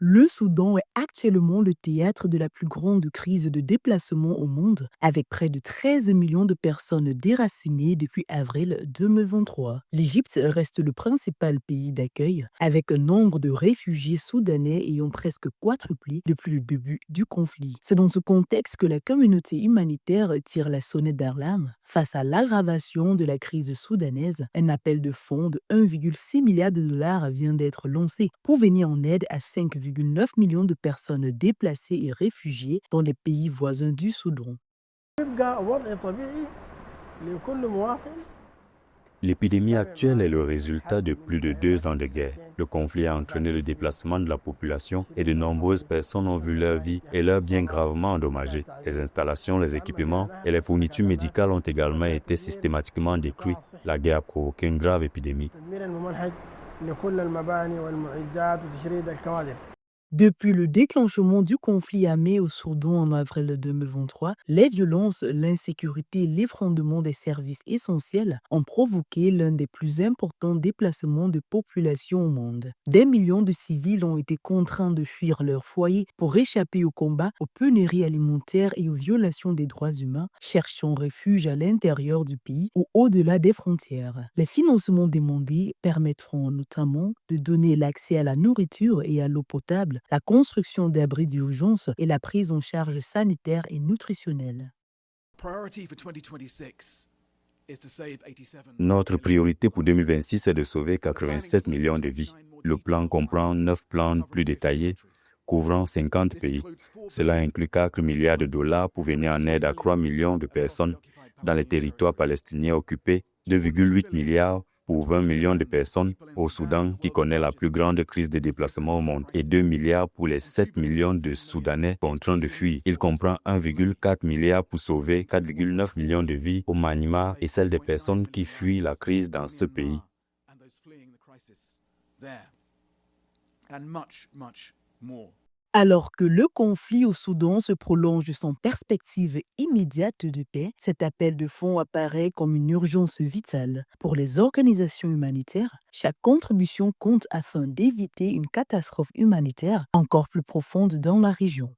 Le Soudan est actuellement le théâtre de la plus grande crise de déplacement au monde, avec près de 13 millions de personnes déracinées depuis avril 2023. L'Égypte reste le principal pays d'accueil, avec un nombre de réfugiés soudanais ayant presque quadruplé depuis le début du conflit. C'est dans ce contexte que la communauté humanitaire tire la sonnette d'alarme. Face à l'aggravation de la crise soudanaise, un appel de fonds de 1,6 milliard de dollars vient d'être lancé pour venir en aide à 5,9 millions de personnes déplacées et réfugiées dans les pays voisins du Soudan. يبقى وضع طبيعي لكل مواطن. L'épidémie actuelle est le résultat de plus de 2 ans de guerre. Le conflit a entraîné le déplacement de la population et de nombreuses personnes ont vu leur vie et leurs biens gravement endommagés. Les installations, les équipements et les fournitures médicales ont également été systématiquement détruits. La guerre a provoqué une grave épidémie. التدمير الممنهج لكل المباني والمعدات وتشريد الكوادر. Depuis le déclenchement du conflit armé au Soudan en avril 2023, les violences, l'insécurité et l'effondrement des services essentiels ont provoqué l'un des plus importants déplacements de population au monde. Des millions de civils ont été contraints de fuir leur foyer pour échapper aux combats, aux pénuries alimentaires et aux violations des droits humains, cherchant refuge à l'intérieur du pays ou au-delà des frontières. Les financements demandés permettront notamment de donner l'accès à la nourriture et à l'eau potable, la construction d'abris d'urgence et la prise en charge sanitaire et nutritionnelle. Notre priorité pour 2026 est de sauver 87 millions de vies. Le plan comprend 9 plans plus détaillés couvrant 50 pays. Cela inclut 4 milliards de dollars pour venir en aide à 3 millions de personnes dans les territoires palestiniens occupés, 2,8 milliards pour 20 millions de personnes au Soudan qui connaît la plus grande crise de déplacement au monde et 2 milliards pour les 7 millions de Soudanais contraints de fuir. Il comprend 1,4 milliard pour sauver 4,9 millions de vies au Myanmar et celles des personnes qui fuient la crise dans ce pays. Alors que le conflit au Soudan se prolonge sans perspective immédiate de paix, cet appel de fonds apparaît comme une urgence vitale. Pour les organisations humanitaires, chaque contribution compte afin d'éviter une catastrophe humanitaire encore plus profonde dans la région.